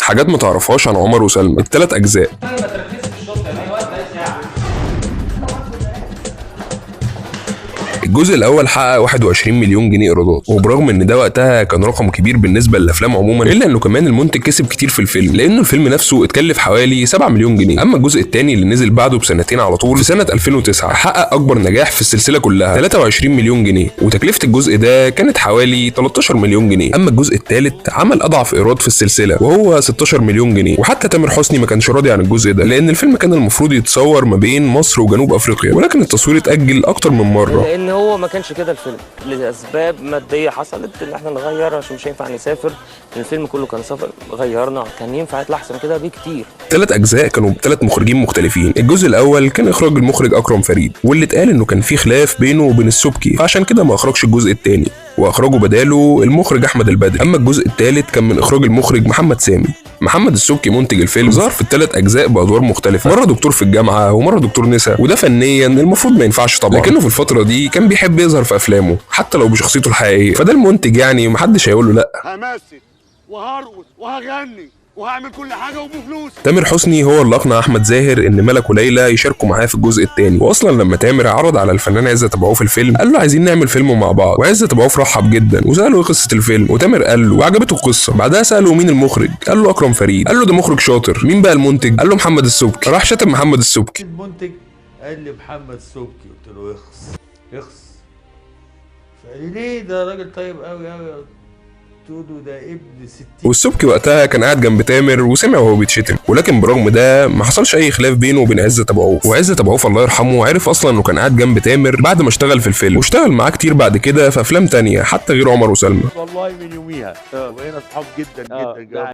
حاجات ما تعرفهاش عن عمر وسلمى. الثلاث اجزاء. الجزء الاول حقق 21 مليون جنيه ايرادات، وبرغم ان ده وقتها كان رقم كبير بالنسبه للافلام عموما، الا انه كمان المنتج كسب كتير في الفيلم، لانه الفيلم نفسه اتكلف حوالي 7 مليون جنيه. اما الجزء الثاني اللي نزل بعده بسنتين على طول في سنه 2009 حقق اكبر نجاح في السلسله كلها 23 مليون جنيه، وتكلفه الجزء ده كانت حوالي 13 مليون جنيه. اما الجزء الثالث عمل اضعف ايراد في السلسله وهو 16 مليون جنيه، وحتى تامر حسني ما كانش راضي عن الجزء ده، لان الفيلم كان المفروض يتصور ما بين مصر وجنوب افريقيا، ولكن التصوير اتاجل اكتر من مره، لان هو ما كانش كده الفيلم لاسباب ماديه حصلت ان احنا نغير عشان مش هينفع نسافر. الفيلم كله كان سفر، غيرنا، كان ينفع يطلع احسن كده بكتير. ثلاث اجزاء كانوا بثلاث مخرجين مختلفين. الجزء الاول كان اخراج المخرج اكرم فريد، واللي اتقال انه كان في خلاف بينه وبين السبكي، فعشان كده ما اخرجش الجزء الثاني، واخرجه بداله المخرج احمد البدري. اما الجزء الثالث كان من اخراج المخرج محمد سامي. محمد السبكي منتج الفيلم ظهر في الثلاث اجزاء بادوار مختلفه، مره دكتور في الجامعه ومره دكتور نساء، وده فنيا المفروض ما ينفعش طبعا، لكنه في الفتره دي كان بيحب يظهر في افلامه حتى لو بشخصيته الحقيقيه، فده المنتج يعني محدش هيقول له لا. همثل وهرقص وهغني وهعمل كل حاجه وبفلوس. تامر حسني هو اللي اقنع احمد زاهر ان ملك وليلى يشاركوا معاه في الجزء الثاني، واصلا لما تامر عرض على الفنان عزت ابو عوف الفيلم قال له عايزين نعمل فيلم مع بعض، وعزت ابو عوف رحب جدا وساله ايه قصه الفيلم، وتامر قال له وعجبته القصه. بعدها ساله مين المخرج، قال له اكرم فريد. قال له ده مخرج شاطر. مين بقى المنتج؟ قال له محمد السبكي. راح شتم محمد السبكي. المنتج قال لي محمد السبكي، قلت له يخص يخص. فقال لي ليه؟ ده راجل طيب قوي قوي. قلت له ده ابن 60. والسبكي وقتها كان قاعد جنب تامر وسمع وهو بيتشتم، ولكن برغم ده ما حصلش اي خلاف بينه وبين عزت ابو عوف. وعزت ابو عوف الله يرحمه عرف اصلا انه كان قاعد جنب تامر بعد ما اشتغل في الفيلم، واشتغل معاه كتير بعد كده في افلام تانية حتى غير عمر وسلمى. والله من يوميها وبقينا اصحاب جدا جدا.